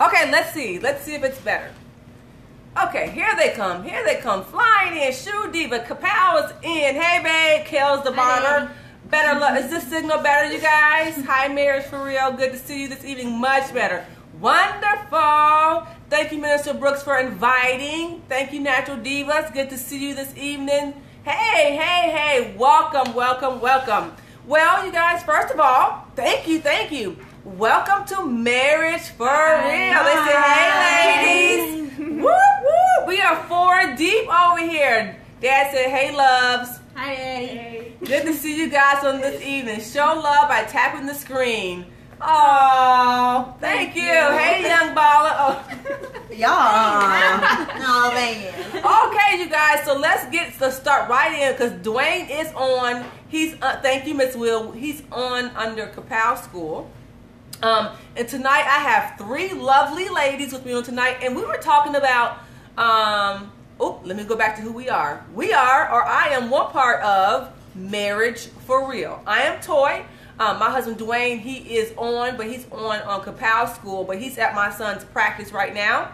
Okay, let's see. Let's see if it's better. Okay, here they come. Here they come. Flying in. Shoe Diva. Kapow is in. Hey, babe. Kale's the barber. Better luck. Is this signal better, you guys? Hi, Marriage for Real. Good to see you this evening. Much better. Wonderful. Thank you, Minister Brooks, for inviting. Thank you, Natural Divas. Good to see you this evening. Hey, hey, hey. Welcome, welcome, welcome. Well, you guys, first of all, thank you, thank you. Welcome to Marriage for Real. They say, hey, ladies. Woo, woo. We are 4 deep over here. Dad said, hey, loves. Hi, Daddy. Good to see you guys on this evening. Show love by tapping the screen. Oh, thank you. Hey, young baller. Oh. Y'all. Oh, man. Okay, you guys. So let's start right in because Dwayne is on. He's thank you, Miss Will. He's on under Kapow School. And tonight I have 3 lovely ladies with me on tonight, and we were talking about. Let me go back to who we are. I am one part of Marriage for Real. I am Toy. My husband Dwayne, he is on, but he's on Kapow School, but he's at my son's practice right now.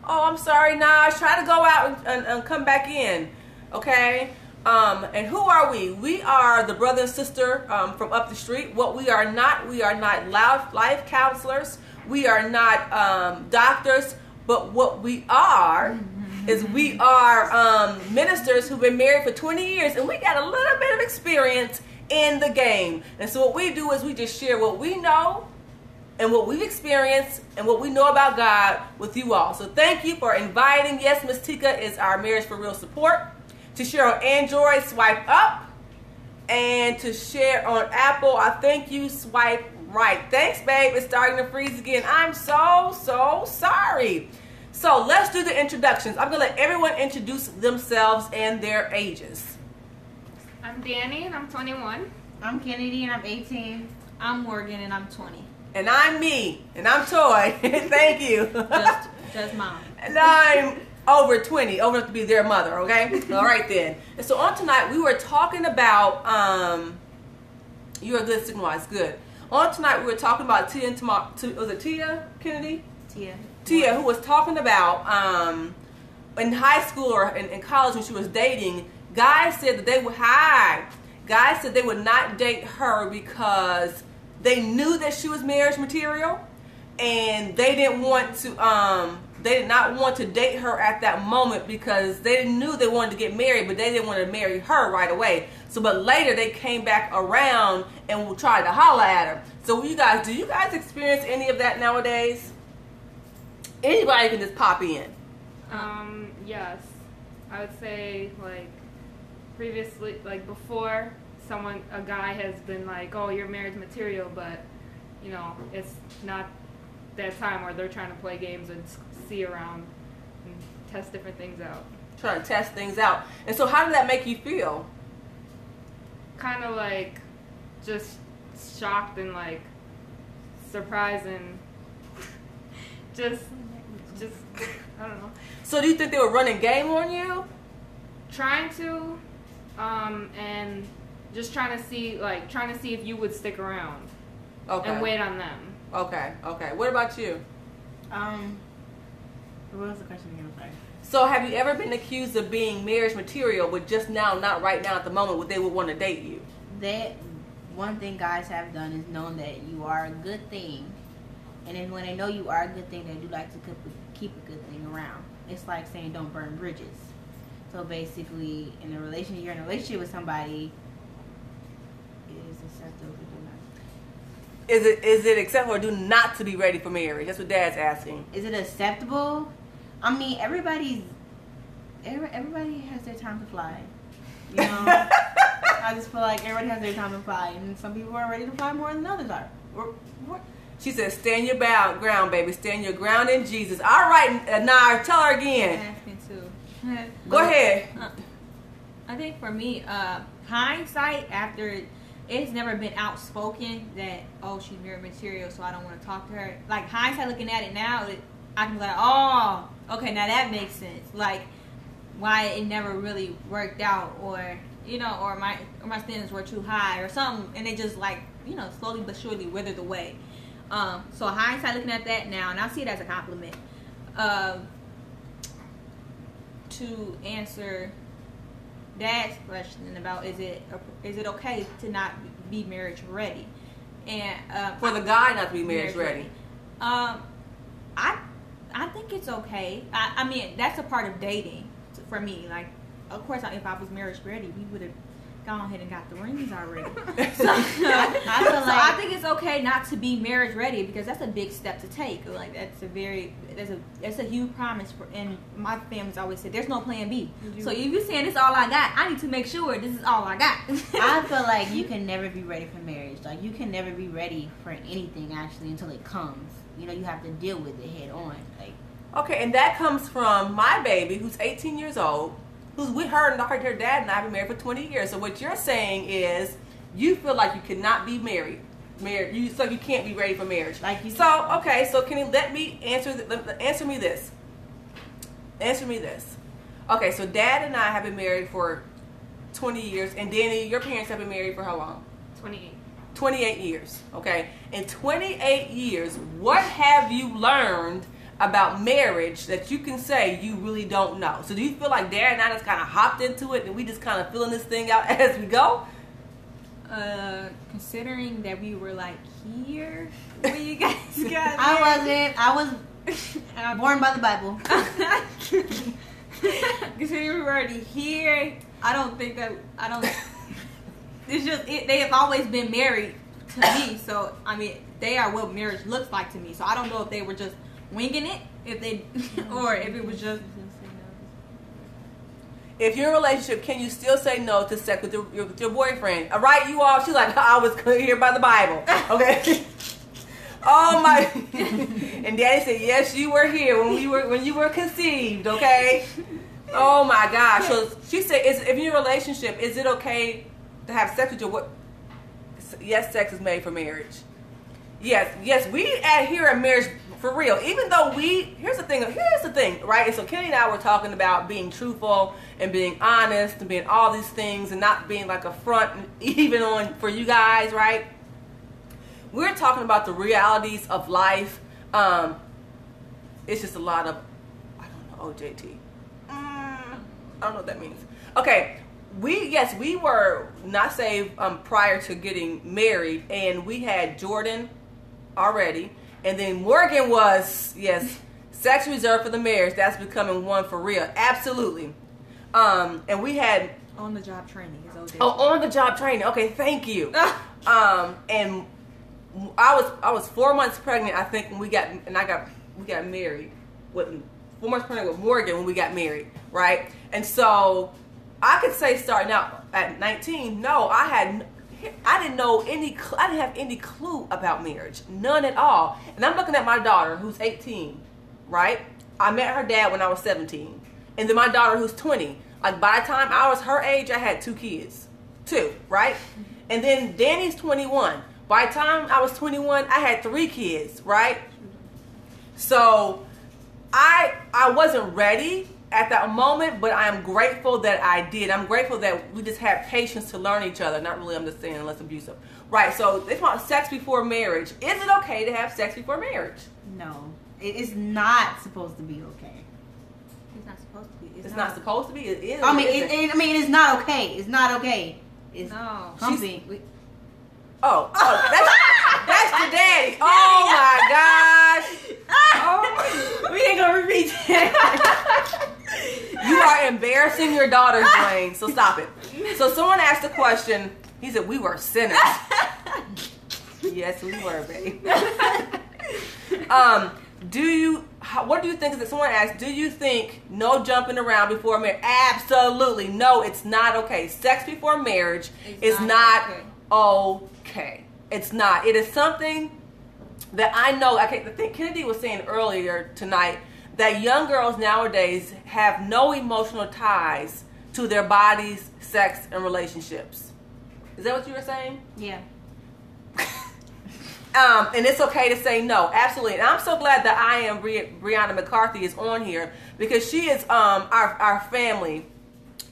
Oh, I'm sorry, Naj. Try to go out and come back in, okay? And who are we? We are the brother and sister from up the street. What we are not life counselors. We are not doctors, but what we are is we are ministers who've been married for 20 years, and we got a little bit of experience in the game. And so what we do is we just share what we know and what we've experienced and what we know about God with you all. So thank you for inviting. Yes, Miss Tika is our Marriage for Real support. To share on Android, swipe up. And to share on Apple, I think you swipe right. Thanks, babe. It's starting to freeze again. I'm so sorry. So let's do the introductions. I'm going to let everyone introduce themselves and their ages. I'm Danny, and I'm 21. I'm Kennedy, and I'm 18. I'm Morgan, and I'm 20. And I'm me, and I'm Toy. Thank you. Just mom. And I'm over 20, over enough to be their mother, okay? All right, then. And so on tonight, we were talking about, you're a good signal-wise, good. On tonight, we were talking about Tia and was it Tia, Kennedy? Tia, who was talking about, in high school or in college when she was dating, guys said that they would not date her because they knew that she was marriage material, and they did not want to date her at that moment because they knew they wanted to get married, but they didn't want to marry her right away. So, but later they came back around and tried to holler at her. So, do you guys experience any of that nowadays? Anybody can just pop in. Yes. I would say, like, previously, like, before, a guy has been like, oh, you're marriage material, but, you know, it's not that time where they're trying to play games and see around and test different things out. Trying to test things out. And so how did that make you feel? Kind of like just shocked and like surprised and just I don't know. So do you think they were running game on you? Trying to, and just trying to see if you would stick around. Okay. And wait on them. Okay. What about you? What was the question again? Sorry. So have you ever been accused of being marriage material, but just now, not right now at the moment, would they would want to date you? That one thing guys have done is known that you are a good thing, and then when they know you are a good thing, they do like to keep a good thing around. It's like saying don't burn bridges. So basically, you're in a relationship with somebody, it is acceptable to do not. Is it acceptable or do not to be ready for marriage? That's what Dad's asking. Is it acceptable? I mean, everybody has their time to fly. You know, I just feel like everybody has their time to fly, and some people are ready to fly more than others are. She said, "Stand your ground, baby. Stand your ground in Jesus." All right, Nar, tell her again. Asking too. Go ahead. I think for me, hindsight, after it's never been outspoken that, oh, she's married material, so I don't want to talk to her. Like, hindsight looking at it now, I can be like, oh, okay, now that makes sense. Like, why it never really worked out, or, you know, or my standards were too high or something, and they just, like, you know, slowly but surely withered away. So hindsight looking at that now, and I see it as a compliment. To answer Dad's question about is it okay to not be marriage ready, and for the guy not to be marriage ready. I think it's okay. I mean, that's a part of dating for me. Like, of course, if I was marriage ready, we would have gone ahead and got the rings already. So, I think it's okay not to be marriage ready because that's a big step to take. Like, that's a huge promise. And my family's always said there's no plan B. So if you're saying this is all I got, I need to make sure this is all I got. I feel like you can never be ready for marriage. Like, you can never be ready for anything actually until it comes. You know, you have to deal with it head on. Like, okay, and that comes from my baby who's 18 years old. Who's with her and her dad and I have been married for 20 years. So what you're saying is you feel like you cannot be married. So you can't be ready for marriage. Okay, so Kenny, let me answer me this. Answer me this. Okay, so Dad and I have been married for 20 years, and Danny, your parents have been married for how long? 28. 28 years. Okay, in 28 years, what have you learned about marriage that you can say you really don't know? So do you feel like Dad and I just kind of hopped into it and we just kind of filling this thing out as we go? Considering that we were like here when you guys got I was born by the Bible. Considering we were already here, it's just, they have always been married to me. So, I mean, they are what marriage looks like to me. So I don't know if they were just winging it, or if it was just. If you're in a relationship, can you still say no to sex with your boyfriend? All right, you all. She's like, I was here by the Bible. Okay. Oh my. And Daddy said, yes, you were here when you were conceived. Okay. Oh my gosh. So she said, if you're in a relationship, is it okay to have sex with your what? Yes, sex is made for marriage. Yes, we here at Marriage for Real. Even though here's the thing, right? And so Kenny and I were talking about being truthful and being honest and being all these things and not being like a front even on for you guys, right? We're talking about the realities of life. It's just a lot of, I don't know, OJT. I don't know what that means. Okay. We were not saved prior to getting married, and we had Jordan already, and then Morgan was, yes, sex reserved for the marriage. That's becoming one for real, absolutely. And we had on the job training. On the job training. Okay, thank you. And I was 4 months pregnant, I think, when we got married. 4 months pregnant with Morgan when we got married, right? And so I could say starting out at 19, no, I didn't have any clue about marriage. None at all. And I'm looking at my daughter who's 18, right? I met her dad when I was 17. And then my daughter who's 20. Like by the time I was her age, I had 2 kids. 2, right? And then Danny's 21. By the time I was 21, I had 3 kids, right? So I wasn't ready at that moment, but I am grateful that I did. I'm grateful that we just had patience to learn each other, not really understanding, less abusive. Right, so it's about sex before marriage. Is it okay to have sex before marriage? No. It is not supposed to be okay. It's not supposed to be. It's not supposed to be? It is. I mean, it's not okay. It's not okay. It's humping. That's the daddy. Oh my gosh. Oh, we ain't gonna repeat that. You are embarrassing your daughters, Dwayne, so stop it. So someone asked a question. He said, we were sinners. Yes, we were, babe. What do you think? Someone asked, do you think no jumping around before marriage? Absolutely. No, it's not okay. Sex before marriage is not okay. It's not. It is something that I know. I think Kennedy was saying earlier tonight that young girls nowadays have no emotional ties to their bodies, sex, and relationships. Is that what you were saying? Yeah. And it's okay to say no, absolutely. And I'm so glad that I am Brianna McCarthy is on here because she is our family.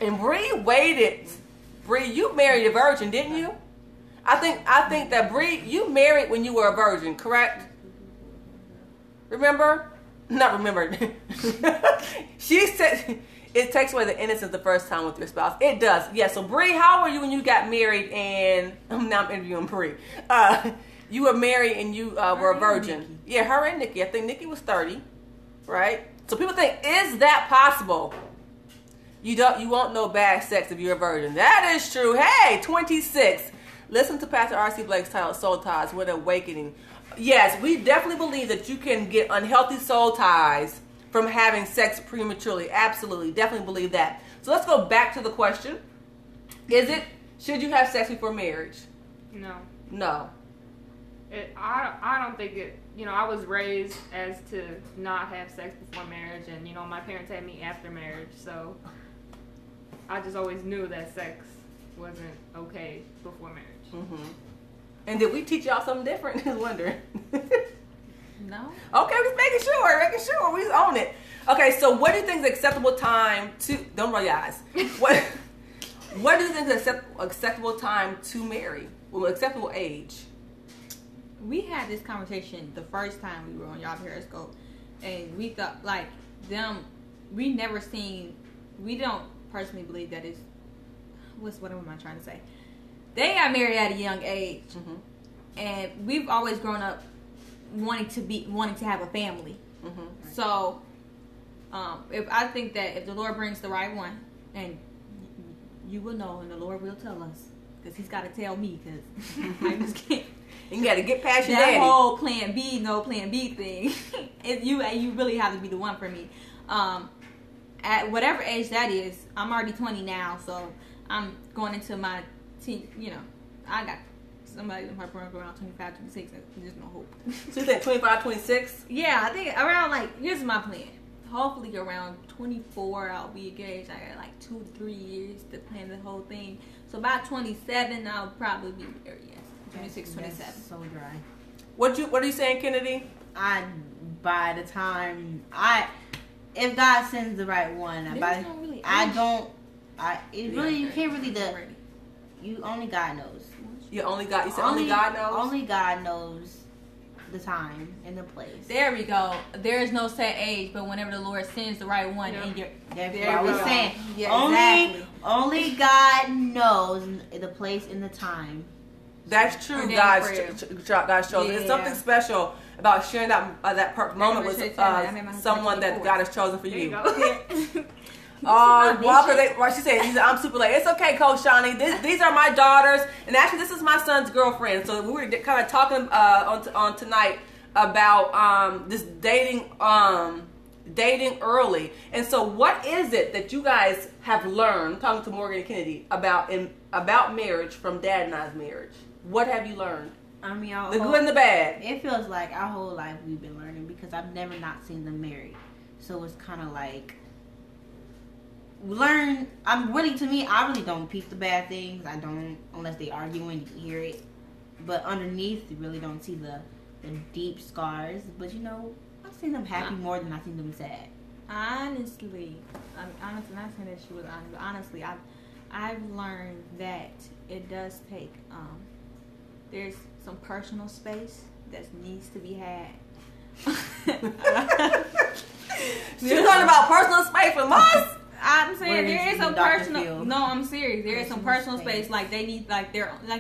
And Bree waited. Bree, you married a virgin, didn't you? I think that Bree, you married when you were a virgin, correct? Remember? Not remember. She said it takes away the innocence the first time with your spouse. It does. Yeah, so Bree, how were you when you got married? And now I'm interviewing Bree. You were married and you were a virgin. Yeah, her and Nikki. I think Nikki was 30, right? So people think, is that possible? You won't know bad sex if you're a virgin. That is true. Hey, 26. Listen to Pastor R.C. Blake's title, Soul Ties, What Awakening. Yes, we definitely believe that you can get unhealthy soul ties from having sex prematurely. Absolutely. Definitely believe that. So let's go back to the question. Should you have sex before marriage? No. No. I don't think it, I was raised as to not have sex before marriage, and, my parents had me after marriage, so I just always knew that sex wasn't okay before marriage. Mm-hmm. And did we teach y'all something different? I was wondering. No. Okay, just making sure. We own it. Okay, so what do you think is acceptable time to, don't roll your eyes. What do you think is acceptable time to marry? Well, acceptable age? We had this conversation the first time we were on y'all Periscope, and we thought, like, we don't personally believe that it's, what am I trying to say? They got married at a young age, mm-hmm. and we've always grown up wanting to have a family. Mm-hmm. So, I think that if the Lord brings the right one, and you will know, and the Lord will tell us, because He's got to tell me, because I just can't. You got to get past your that daddy. whole plan B thing. You really have to be the one for me. At whatever age that is, I'm already 20 now, so I'm going into my teen. I got somebody in my program around 25, 26. There's no hope. So you think 25, 26? Yeah, I think around here's my plan. Hopefully around 24, I'll be engaged. I got like 2 to 3 years to plan the whole thing. So about 27, I'll probably be married. Yes. 26, 27. That's so dry. What are you saying, Kennedy? By the time if God sends the right one, you can't really you only God knows. You said only God knows? Only God knows the time and the place. There we go. There is no set age, but whenever the Lord sends the right one, and that's what I was saying. Yeah, exactly. Only God knows the place and the time. That's true. God's chosen. It's something special about sharing that moment with someone that God has chosen for you. Oh, she said, I'm super late. It's okay, Coach Shawnee. These are my daughters, and actually, this is my son's girlfriend. So we were kind of talking on tonight about this dating early. And so, what is it that you guys have learned? I'm talking to Morgan and Kennedy about marriage from Dad and I's marriage. What have you learned? I mean, the good and the bad. It feels like our whole life we've been learning, because I've never not seen them married. So it's kind of like learn. I really don't peep the bad things. I don't, unless they arguing, you hear it. But underneath, you really don't see the deep scars. But I've seen them happy more than I've seen them sad. Honestly, not saying that she was honest, but honestly, I've learned that it does take. There's some personal space that needs to be had. She's talking about personal space from us. I'm saying there is some personal. No, I'm serious. There is some personal space. Like they need,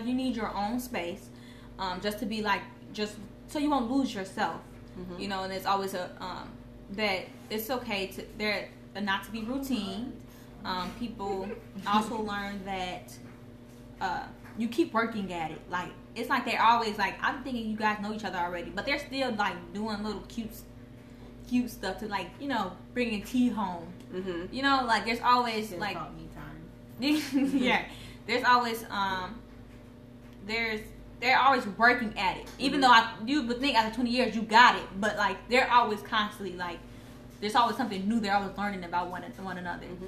you need your own space, just to be just so you won't lose yourself. Mm-hmm. And there's always that it's okay to not to be routine. People also learn that you keep working at it. It's like they're always I'm thinking you guys know each other already, but they're still doing little cute stuff to bringing tea home. Mm-hmm. There's always still taught me time. Yeah, there's always they're always working at it. Even though you would think after 20 years you got it, but they're always constantly there's always something new. They're always learning about one another. Mm-hmm.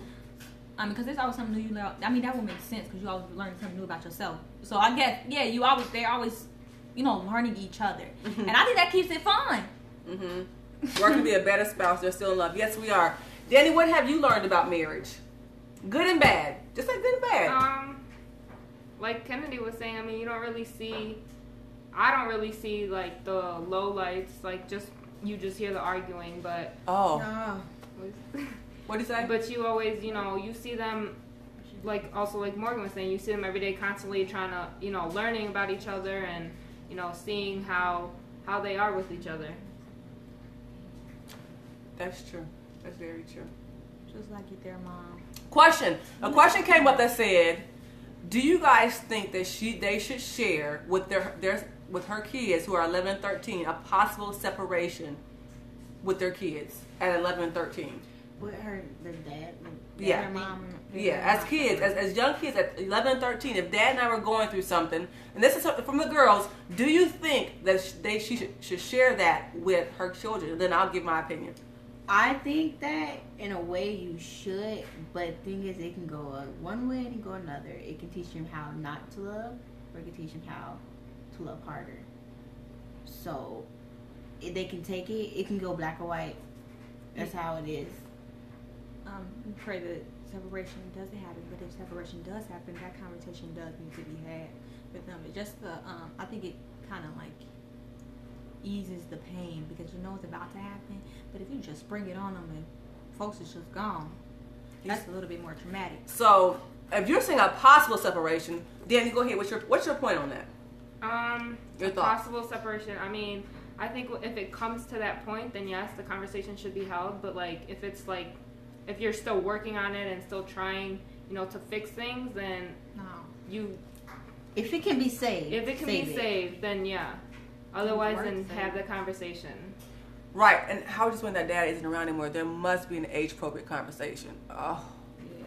Because there's always something new you learn. I mean, that would make sense because you always learn something new about yourself. So I guess, yeah, they're always, learning each other. Mm-hmm. And I think that keeps it fun. Mm-hmm. Working to be a better spouse. They're still in love. Yes, we are. Danny, what have you learned about marriage? Good and bad. Just like good and bad. Like Kennedy was saying, I mean, I don't really see the low lights, just you just hear the arguing, but What do you say? but you always, you see them, like also like Morgan was saying, you see them every day constantly trying to, learning about each other and, seeing how they are with each other. That's true. That's very true. Just like their mom. Question. A question came up that said, do you guys think that they should share with with her kids who are 11 and 13 a possible separation with their kids at 11 and 13? With the dad? Yeah. Her mom? Yeah, as kids, as young kids at 11 and 13, if dad and I were going through something, and this is from the girls, do you think that she should share that with her children? Then I'll give my opinion. I think that in a way you should, but the thing is, it can go one way and it can go another. It can teach him how not to love, or it can teach him how to love harder. So if they can take it, it can go black or white. That's how it is. We pray that separation doesn't happen, but if separation does happen, that conversation does need to be had with them. It just I think it kind of like eases the pain because you know it's about to happen. But if you just bring it on them and folks is just gone, that's a little bit more traumatic. So if you're saying a possible separation, Danny, go ahead. What's your point on that? Your thoughts? Possible separation. I mean, I think if it comes to that point, then yes, the conversation should be held. But like, if it's like, if you're still working on it and still trying, to fix things, then if it can be saved. If it can be saved, then yeah. Otherwise, then have the conversation. Right, and how just when that dad isn't around anymore, there must be an age-appropriate conversation. Oh,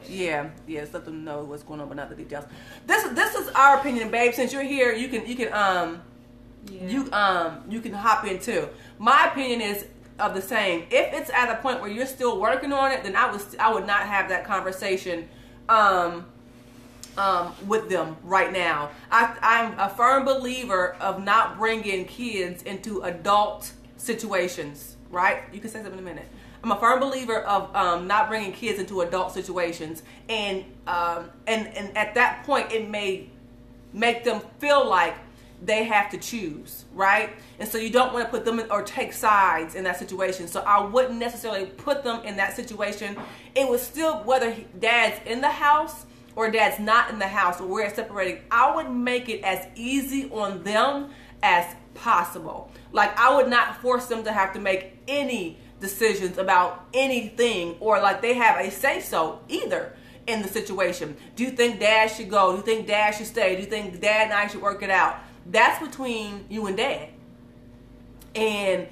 yeah. Let them know what's going on, but not the details. This is our opinion, babe. Since you're here, you can hop in too. My opinion is of the same. If it's at a point where you're still working on it, then I would not have that conversation with them right now. I'm a firm believer of not bringing kids into adult situations, right? You can say something in a minute. I'm a firm believer of not bringing kids into adult situations, and at that point it may make them feel like they have to choose, right? And so you don't want to put them in, or take sides in that situation. So I wouldn't necessarily put them in that situation. It was still, whether dad's in the house or dad's not in the house, or we're separating, I would make it as easy on them as possible. Like, I would not force them to have to make any decisions about anything, or like they have a say-so either in the situation. Do you think dad should go? Do you think dad should stay? Do you think dad and I should work it out? That's between you and dad. And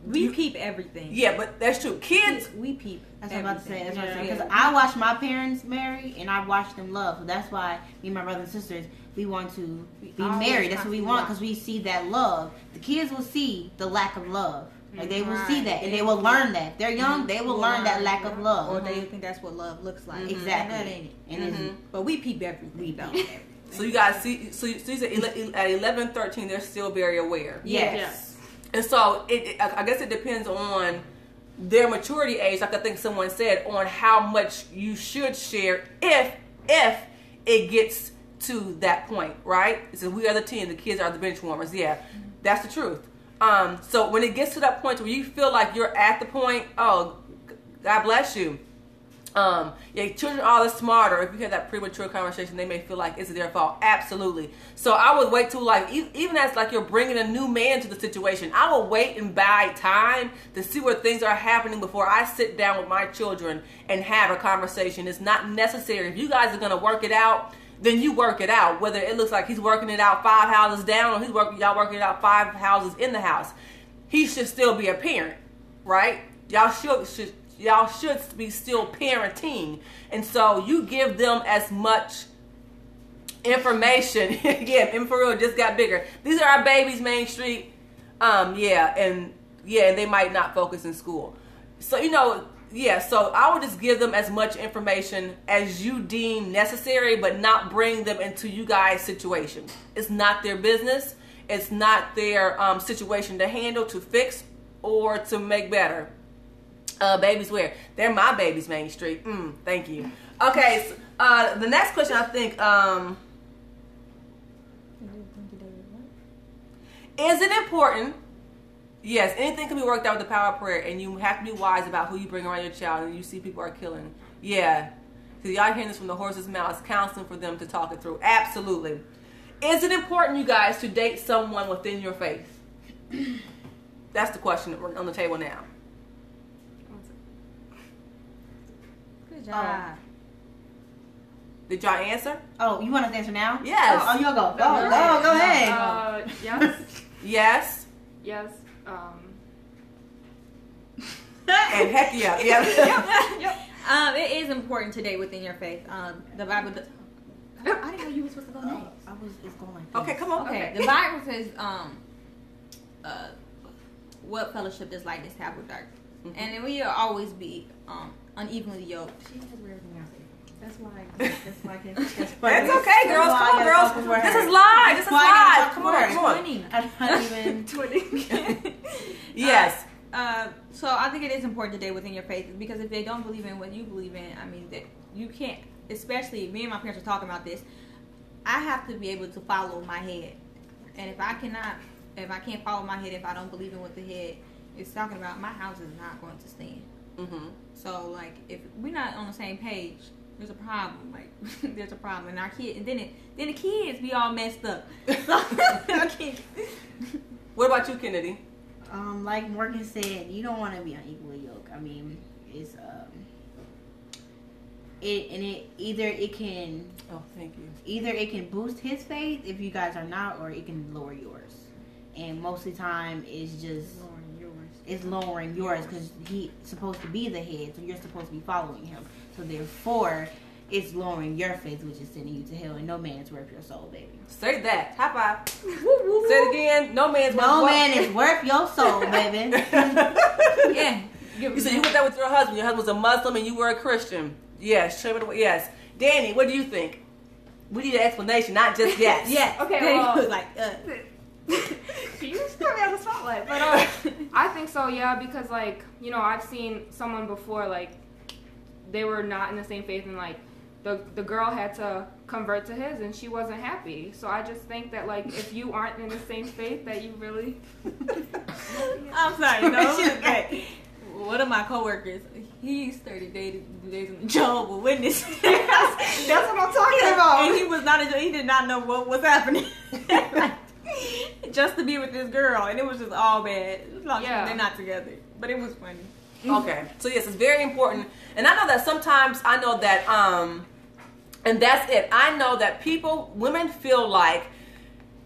we peep everything. Yeah, but that's true. Kids, we peep. That's what I'm about to say. That's what I'm saying. Because I watched my parents marry, and I watched them love. So that's why me and my brothers and sisters, we want to be married. That's what we want, because we see that love. The kids will see the lack of love. Like, they will see that, and they will learn that. They're young, they will learn that lack of love. Or they think that's what love looks like. Exactly. And that ain't it. And but we peep everything. We don't. So you guys see, so you said at 11, 13, they're still very aware. Yes. And so I guess it depends on their maturity age, like I think someone said, on how much you should share if it gets to that point, right? So we are the team, the kids are the bench warmers. Yeah, that's the truth. So when it gets to that point where you feel like you're at the point, oh, God bless you. Children are the smarter. If you have that premature conversation, they may feel like it's their fault. Absolutely. So I would wait till, like, even as like you're bringing a new man to the situation, I will wait and buy time to see where things are happening before I sit down with my children and have a conversation. It's not necessary. If you guys are going to work it out, then you work it out. Whether it looks like he's working it out 5 houses down, or y'all working it out 5 houses in the house, he should still be a parent, right? Y'all should be still parenting. And so you give them as much information. Yeah, and for real, just got bigger. These are our babies, Main Street. And they might not focus in school. So, so I would just give them as much information as you deem necessary, but not bring them into you guys' situation. It's not their business. It's not their situation to handle, to fix, or to make better. Babies where? They're my babies, Main Street. Thank you. Okay, so, the next question, I think, is it important Yes, anything can be worked out with the power of prayer, and you have to be wise about who you bring around your child, and you see people are killing. Yeah. So y'all hearing this from the horse's mouth, counseling for them to talk it through. Absolutely. Is it important, you guys, to date someone within your faith? That's the question that we're on the table now. Good job. Did y'all answer? Oh, you want us to answer now? Yes. Oh, you'll go. Go ahead. Yes. Yes. Yes. And heck yeah. Yep. It is important to date within your faith. The Bible. I didn't know you were supposed to go next. It's going like this. Okay, come on. Okay. The Bible says, what fellowship does lightness have with darkness? Mm-hmm. And we will always be unevenly yoked. She has everything else. That's why. That's okay, girls. Come on, girls. This is live. This is live. Come on. I'm not even Twinning. Yes. So I think it is important to date within your faith, because if they don't believe in what you believe in, I mean, that you can't. Especially me and my parents were talking about this. I have to be able to follow my head, and if I can't follow my head, if I don't believe in what the head is talking about, my house is not going to stand. Mm-hmm. So like, if we're not on the same page, there's a problem. Like, there's a problem, and our kid, and then the kids be all messed up. So I can't. What about you, Kennedy? Like Morgan said, you don't want to be unequally yoked. I mean, it's it can. Oh, thank you. Either it can boost his faith if you guys are not, or it can lower yours. And most of the time, it's just lowering yours because he's supposed to be the head, so you're supposed to be following him. So therefore, it's lowering your faith, which is sending you to hell. And no man is worth your soul, baby. Say that. High five. Say it again. No man is worth your soul, baby. Yeah. You said you went there with your husband. Your husband was a Muslim and you were a Christian. Yes. Show me the way. Yes. Danny, what do you think? We need an explanation, not just yes. Yeah. Okay. Danny Well, was like, you just put me on the spotlight, but I think so. Yeah, because like I've seen someone before, like they were not in the same faith, and like the girl had to convert to his, and she wasn't happy. So I just think that like if you aren't in the same faith, that you really. I'm sorry. No. Okay. One of my coworkers, he's 30 days in the Jehovah's Witness. That's what I'm talking about. And he was not. He did not know what was happening. Just to be with this girl, and it was just all bad. Yeah. They're not together, but it was funny. Okay, so yes, it's very important, and I know that sometimes and that's it. I know that women feel like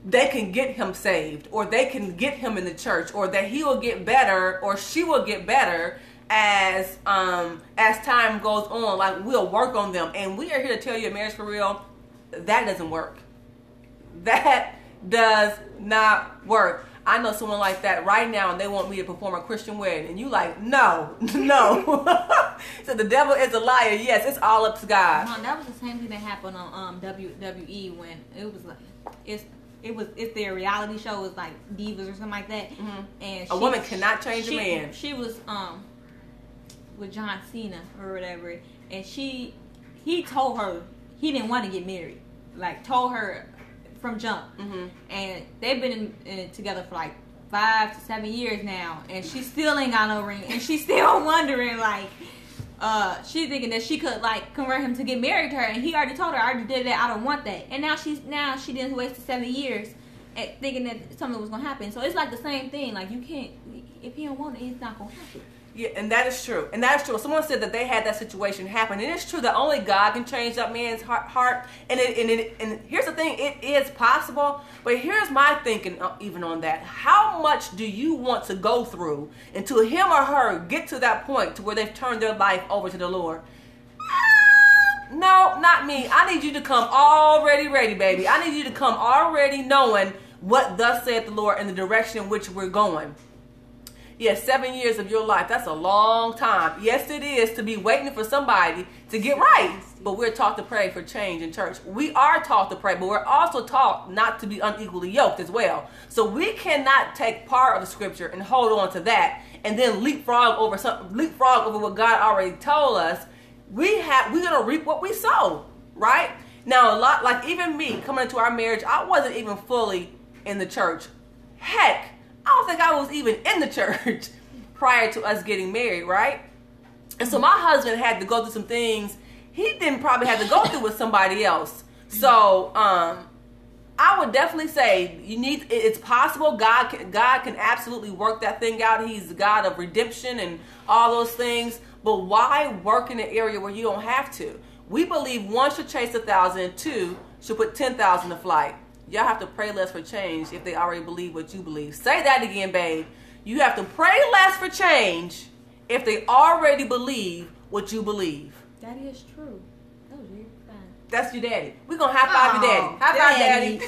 they can get him saved, or they can get him in the church, or that he will get better, or she will get better as time goes on. Like, we'll work on them, and we are here to tell you at Marriage for Real, that doesn't work. That does not work. I know someone like that right now, and they want me to perform a Christian wedding, and you like, no. So the devil is a liar. Yes, it's all up to God. That was the same thing that happened on WWE when it was like it's their reality show. It was like Divas or something like that. Mm-hmm. And a woman cannot change a man. She was with John Cena or whatever, and he told her he didn't want to get married. Like, told her from jump. Mm-hmm. And they've been together for like 5 to 7 years now, and she still ain't got no ring, and she's still wondering, like, she's thinking that she could like convert him to get married to her, and he already told her, I already did that, I don't want that. And now she didn't waste 7 years thinking that something was gonna happen. So it's like the same thing. Like, you can't, if he don't want it, it's not gonna happen. Yeah, and that is true. Someone said that they had that situation happen, and it's true that only God can change that man's heart. And here's the thing: it is possible. But here's my thinking, even on that: how much do you want to go through until him or her get to that point to where they've turned their life over to the Lord? No, not me. I need you to come already ready, baby. I need you to come already knowing what thus saith the Lord and the direction in which we're going. Yes, 7 years of your life, that's a long time. Yes, it is to be waiting for somebody to get right. But we're taught to pray for change in church. We are taught to pray, but we're also taught not to be unequally yoked as well. So we cannot take part of the scripture and hold on to that and then leapfrog over what God already told us. We're gonna reap what we sow, right? Now, a lot, like even me coming into our marriage, I wasn't even fully in the church. Heck, I don't think I was even in the church prior to us getting married, right? And so my husband had to go through some things he didn't probably have to go through with somebody else. So I would definitely say it's possible. God can absolutely work that thing out. He's the God of redemption and all those things. But why work in an area where you don't have to? We believe one should chase 1,000, two should put 10,000 to flight. Y'all have to pray less for change if they already believe what you believe. Say that again, babe. You have to pray less for change if they already believe what you believe. That is true. That was very fun. That's your daddy. We're going to high five your daddy. High five daddy.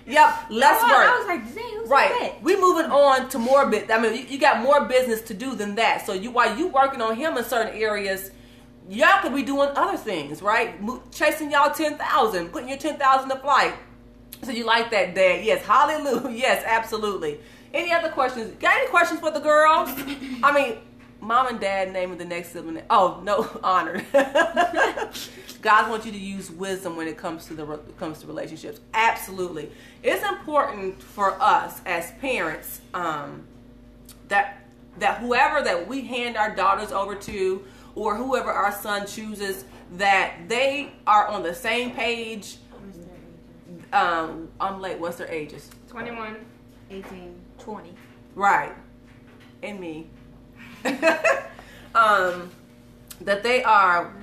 Yep, less work. I was like, dang, who's right. We moving on to more you got more business to do than that. So while you working on him in certain areas, y'all could be doing other things, right? Chasing y'all 10,000, putting your 10,000 to flight. So you like that, Dad? Yes, hallelujah. Yes, absolutely. Any other questions? Got any questions for the girls? I mean, Mom and Dad naming the next sibling. Oh no, honored. God wants you to use wisdom when it comes to relationships. Absolutely, it's important for us as parents that whoever that we hand our daughters over to, or whoever our son chooses, that they are on the same page. I'm late. What's their ages? 21, 18, 20. Right, and me. That they are.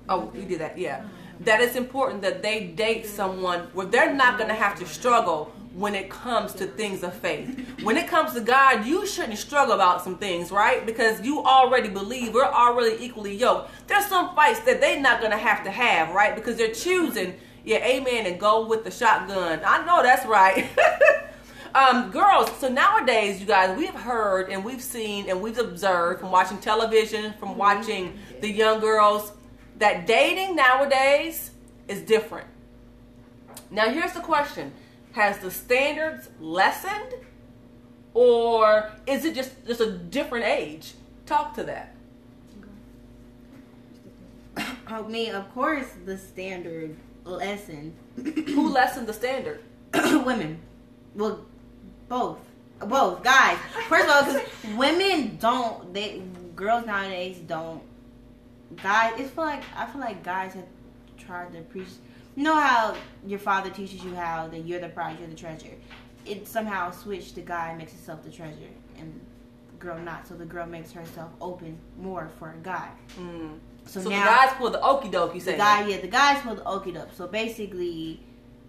Oh, you did that, yeah. That it's important that they date someone where they're not going to have to struggle when it comes to things of faith. When it comes to God, you shouldn't struggle about some things, right? Because you already believe we're already equally yoked. There's some fights that they're not going to have, right? Because they're choosing, yeah, amen, and go with the shotgun. I know that's right. Girls, so nowadays, you guys, we've heard and we've seen and we've observed from watching television, from watching the young girls, that dating nowadays is different. Now, here's the question. Has the standards lessened, or is it just a different age? Talk to that. I mean, of course, the standard lessened. Who lessened the standard? Women. Well, both guys. First of all, because women don't, girls nowadays don't. Guys, I feel like guys have tried to preach. You know how your father teaches you how that you're the prize, you're the treasure. It somehow switched. The guy makes himself the treasure, and the girl not. So the girl makes herself open more for a guy. Mm. So now, the guys pull the okie doke, you say? The guys pull the okie doke. So basically,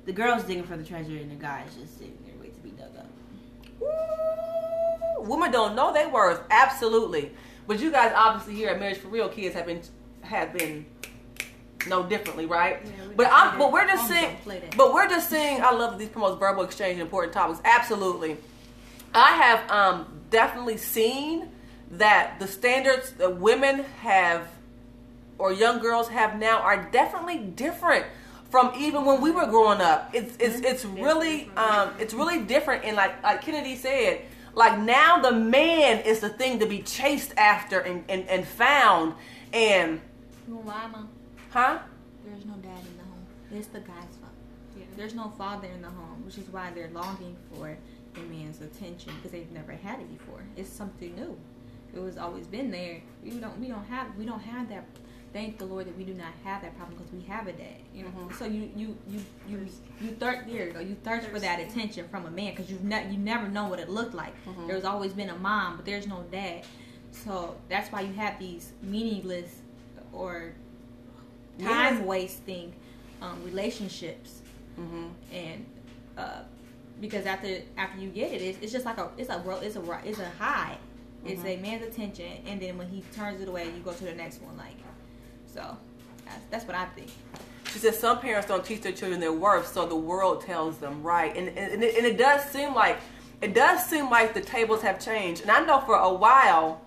the girl's digging for the treasure, and the guy's just sitting there waiting to be dug up. Ooh, women don't know their worth, absolutely. But you guys obviously here at Marriage for Real kids have been no differently, right? Yeah, but we're just saying. I love that these promotes verbal exchange and important topics. Absolutely, I have definitely seen that the standards that women have or young girls have now are definitely different from even when we were growing up. It's really different. And like Kennedy said, like now the man is the thing to be chased after and found. And Mama, huh? There's no dad in the home. It's the guy's fault. Yeah. There's no father in the home, which is why they're longing for a man's attention, because they've never had it before. It's something new. It was always been there. We don't have that. Thank the Lord that we do not have that problem, because we have a dad. You know, so you thirst for that attention from a man, because you never know what it looked like. There's always been a mom, but there's no dad. So that's why you have these meaningless or time wasting relationships, and because after you get it, it's just like it's a high. It's a man's attention, and then when he turns it away, you go to the next one. Like, so that's what I think. She said some parents don't teach their children their worth, so the world tells them, right? And it does seem like the tables have changed. And I know for a while,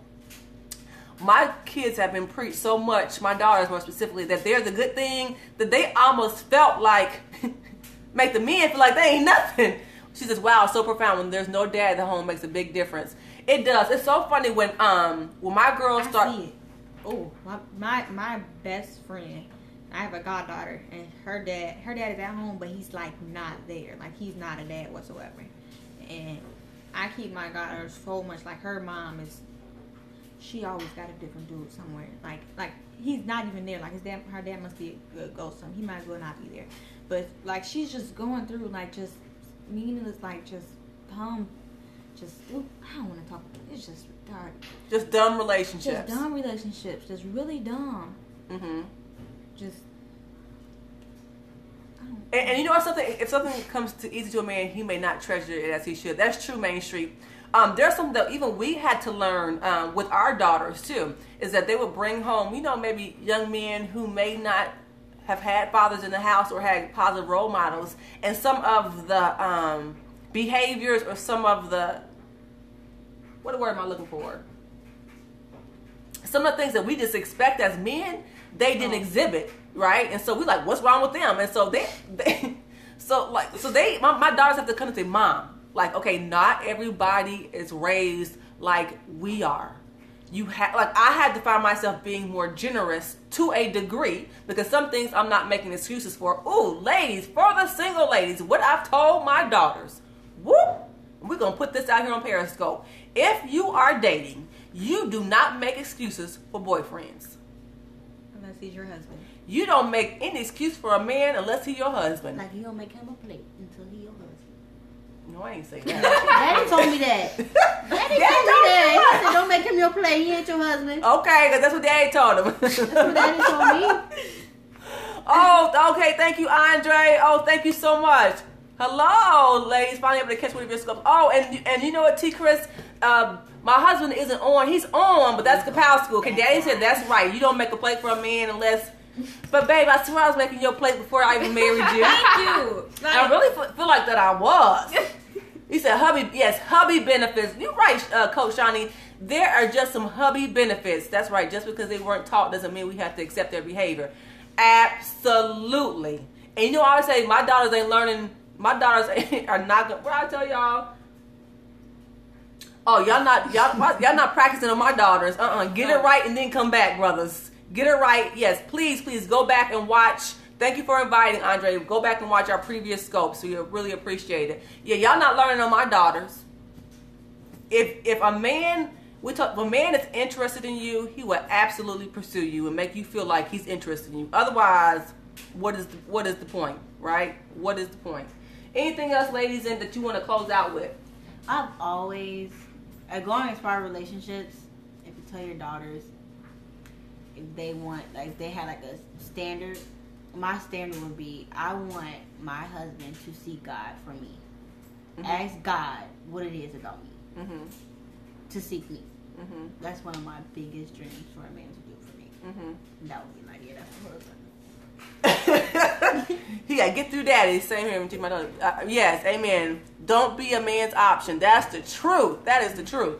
my kids have been preached so much, my daughters more specifically, that they're the good thing, that they almost felt like make the men feel like they ain't nothing. She says, wow, so profound. When there's no dad at the home, makes a big difference. It does. It's so funny when my girls start. I see it. Oh, my best friend, I have a goddaughter, and her dad is at home, but he's like not there. Like, he's not a dad whatsoever. and I keep my daughter so much like her mom is. She always got a different dude somewhere. Like he's not even there. Like her dad must be a ghost. Something. He might as well not be there. But like she's just going through like just meaningless, like just dumb, I don't want to talk. It's just retarded. Just dumb relationships. Just dumb relationships. Just really dumb. Just. And you know what? If something comes too easy to a man, he may not treasure it as he should. That's true, Main Street. There's something that even we had to learn with our daughters too, is that they would bring home, maybe young men who may not have had fathers in the house or had positive role models, and some of the behaviors or some of the, what word am I looking for? Some of the things that we just expect as men, they didn't exhibit, right? And so we like, what's wrong with them? And so my daughters have to come and say, Mom, like, okay, not everybody is raised like we are. I had to find myself being more generous to a degree, because some things I'm not making excuses for. Ooh, ladies, for the single ladies, what I've told my daughters, whoop, we're going to put this out here on Periscope. If you are dating, you do not make excuses for boyfriends. Unless he's your husband. You don't make any excuse for a man unless he's your husband. Like, you don't make him a plate until he's your husband. No, I ain't say that. Daddy told me that. Daddy told me that. He said, don't make him your plate. He ain't your husband. Okay, because that's what Daddy told him. That's what Daddy told me. Oh, okay. Thank you, Andre. Oh, thank you so much. Hello, ladies. Finally able to catch one of your scopes. Oh, and you know what, T. Chris? My husband isn't on. He's on, but that's Kapow school. Okay, Daddy said that's right. You don't make a plate for a man unless... But babe, I swear I was making your plate before I even married you. Thank you. I really feel like that I was. He said hubby, yes, hubby benefits. You're right, Coach Shawnee. There are just some hubby benefits. That's right. Just because they weren't taught doesn't mean we have to accept their behavior. Absolutely. And you know, I always say my daughters ain't learning. My daughters are not going. What I tell y'all? Oh, y'all not practicing on my daughters. Get it right and then come back, brothers. Get it right. Yes, please go back and watch. Thank you for inviting, Andre. Go back and watch our previous scopes. We really appreciate it. Yeah, y'all not learning on my daughters. If a man is interested in you, he will absolutely pursue you and make you feel like he's interested in you. Otherwise, what is the point, right? What is the point? Anything else, ladies, that you want to close out with? I've always, going as far as relationships, if you tell your daughters, if they want, like, they had like a standard, my standard would be, I want my husband to seek God for me. Ask God what it is about me. To seek me. That's one of my biggest dreams for a man to do for me. That would be like, yeah, that's my husband. He got to get through daddy. Same here with my daughter. Yes, amen. Don't be a man's option. That's the truth. That is the truth.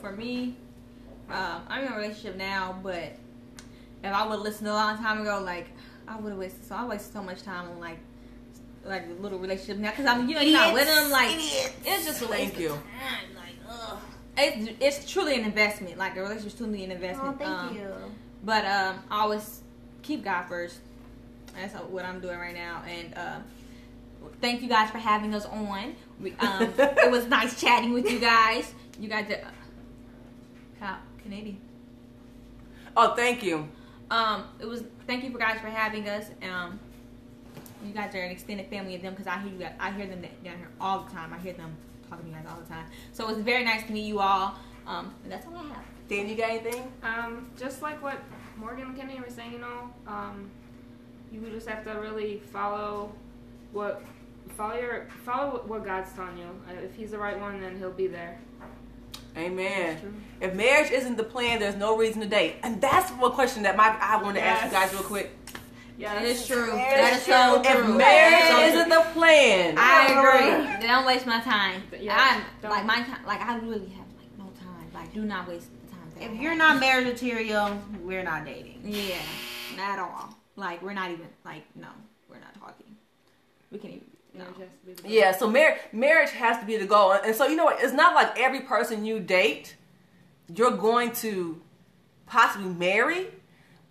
For me, I'm in a relationship now, but if I would listen a long time ago, like, I would have wasted. So I wasted so much time on like a little relationship now, because I'm you're not with them. Like, it's just a waste of time. Like, ugh. It's truly an investment. Like, a relationship's truly an investment. Oh, thank you. But I always keep God first. That's what I'm doing right now. And thank you guys for having us on. It was nice chatting with you guys. You guys are Canadian. Oh, thank you. Thank you for guys for having us. You guys are an extended family of them, because I hear them down here all the time. I hear them talking to you guys all the time. So it's very nice to meet you all. And that's all I have. Dan, you got anything? Just like what Morgan and Kenny were saying, you just have to really follow what God's telling you. If He's the right one, then He'll be there. Amen. If marriage isn't the plan, there's no reason to date. And that's one question that I want to ask you guys real quick. Yeah, that is true. That is so true. If marriage isn't the plan, I agree. Don't waste my time. Yeah, my time. Like, I really have no time. Like, do not waste the time. If you're not marriage material, we're not dating. Yeah, not at all. Like, we're not even no, we're not talking. We can't even. No. Yeah, so marriage has to be the goal. And so, you know what? It's not like every person you date, you're going to possibly marry.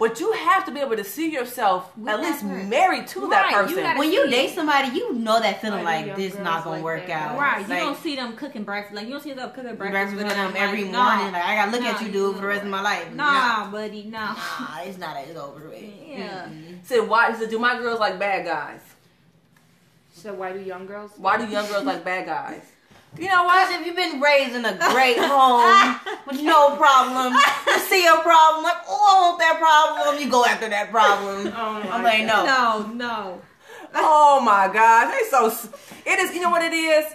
But you have to be able to see yourself With at that least person. married to that Right, you person. gotta- When you date somebody, you know that feeling Like, like young this girls not gonna like work that. out. Right, you Like, don't see them cooking breakfast. Like, you don't see them cooking breakfast breakfast with them like, every nah. morning. Like, I gotta look at Nah, you, dude, for the rest of my life. Nah, buddy, nah. Nah, it's not as over with. Yeah. Said, why? He said, do my girls like bad guys? So why do young girls? Why do young girls like bad guys? You know Because what? if you've been raised in a great home with no problem, you see a problem, like, oh, I want that problem, you go after that problem. Oh my I'm like, no. No. Oh my gosh, they so. It is. You know what it is.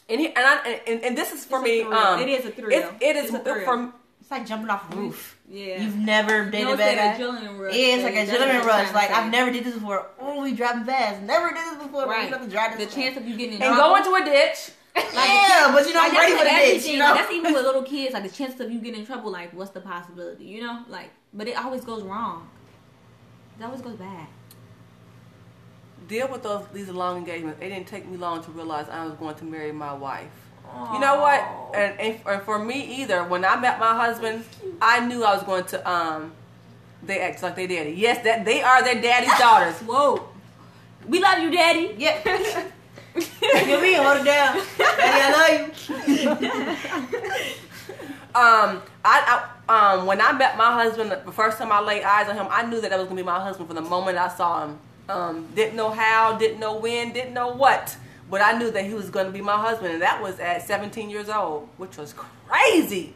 And this is for me. It is a thrill. It is It's a thrill. for. It's like jumping off a roof. Yeah. You've never dated No, a bad it's guy. like adrenaline rush. It's like a That's adrenaline what rush. I'm Like, trying to I've never did this before. Oh, we driving fast. Never did this before. Right. We have to drive The this chance of you getting in And trouble. go into a ditch. yeah, but you know, I'm Like, ready for the that's ditch. everything. You know? That's even with little kids. Like, the chances of you getting in trouble, like, what's the possibility? You know? Like, but it always goes wrong. It always goes bad. Deal with these long engagements. It didn't take me long to realize I was going to marry my wife. You know what? And for me either, when I met my husband, I knew I was going to they act like they daddy. Yes, that they are their daddy's daughters. Whoa. We love you, Daddy. Yeah. Give me, hold it down. Daddy, I love you. When I met my husband, the first time I laid eyes on him, I knew that was going to be my husband from the moment I saw him. Didn't know how, didn't know when, didn't know what. But I knew that he was going to be my husband, and that was at 17 years old, which was crazy.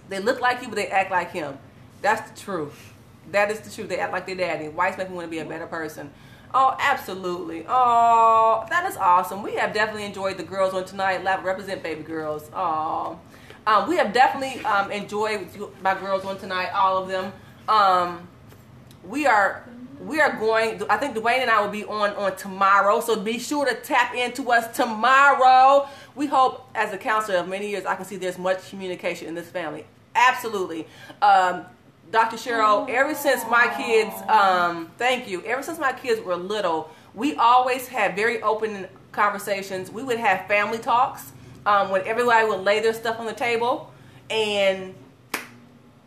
They look like you, but they act like him. That's the truth. That is the truth. They act like their daddy. Whites make me want to be a better person. Oh, absolutely. Oh, that is awesome. We have definitely enjoyed the girls on tonight. Represent baby girls. Oh, we have definitely enjoyed my girls on tonight, all of them. We are going, I think Dwayne and I will be on tomorrow, so be sure to tap into us tomorrow. We hope, as a counselor of many years, I can see there's much communication in this family. Absolutely. Dr. Cheryl, ever since my kids, thank you, ever since my kids were little, we always had very open conversations. We would have family talks when everybody would lay their stuff on the table and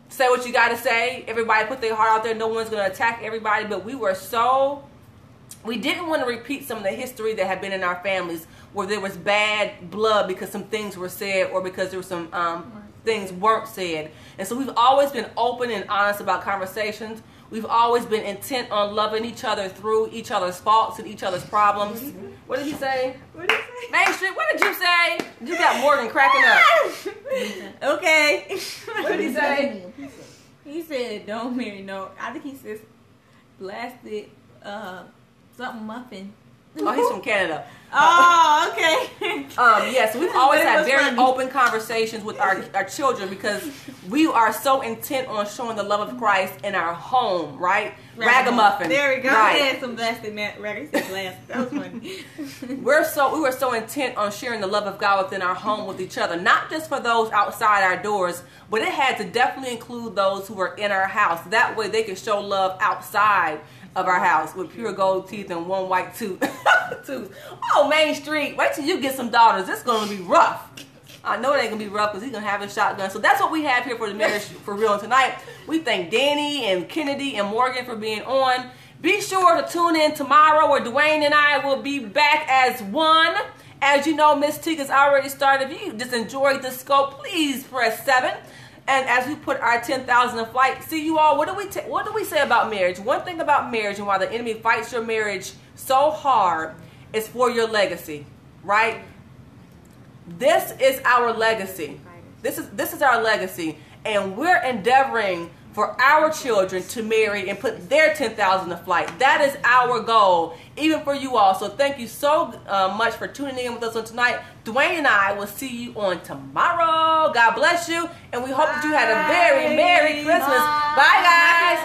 say what you got to say. Everybody put their heart out there. No one's going to attack everybody. But we didn't want to repeat some of the history that had been in our families where there was bad blood because some things were said or because there were some things weren't said. And so we've always been open and honest about conversations. We've always been intent on loving each other through each other's faults and each other's problems. What did he say? What did he say? Main Street, what did you say? You got Morgan cracking up. Okay. What did he say? He said, don't marry no. I think he says blasted something muffin. Oh, he's from Canada. Oh, okay. Yes, we've always But it had was very funny. open conversations with our children because we are so intent on showing the love of Christ in our home, right? Ragamuffin. There we go. Right. I had some blasted records. That was funny. We were so intent on sharing the love of God within our home with each other, not just for those outside our doors, but it had to definitely include those who were in our house. That way they could show love outside of our house with pure gold teeth and one white tooth. Oh, Main Street, wait till you get some daughters. It's going to be rough. I know it ain't going to be rough because he's going to have a shotgun. So that's what we have here for the Marriage for Real tonight. We thank Danny and Kennedy and Morgan for being on. Be sure to tune in tomorrow where Dwayne and I will be back as one. As you know, Miss Tika's already started. If you just enjoyed the scope, please press 7. And as we put our 10,000 in flight, see you all, what do we say about marriage? One thing about marriage and why the enemy fights your marriage so hard is for your legacy, right? This is our legacy. This is our legacy. And we're endeavoring for our children to marry and put their 10,000 to flight. That is our goal, even for you all. So thank you so much for tuning in with us on tonight. Dwayne and I will see you on tomorrow. God bless you. And we hope that you had a very Merry Christmas. Bye, guys.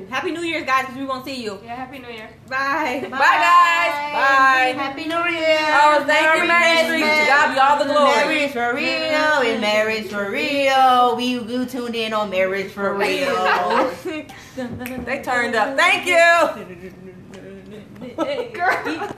Happy New Year's, guys, because we won't see you. Yeah, Happy New Year. Bye. Bye, guys. Bye. Happy New Year. Oh, thank you, Main Street. To God be all the glory. Marriage for real and marriage for real. We tuned in on Marriage for Real. They turned up. Thank you. Girl.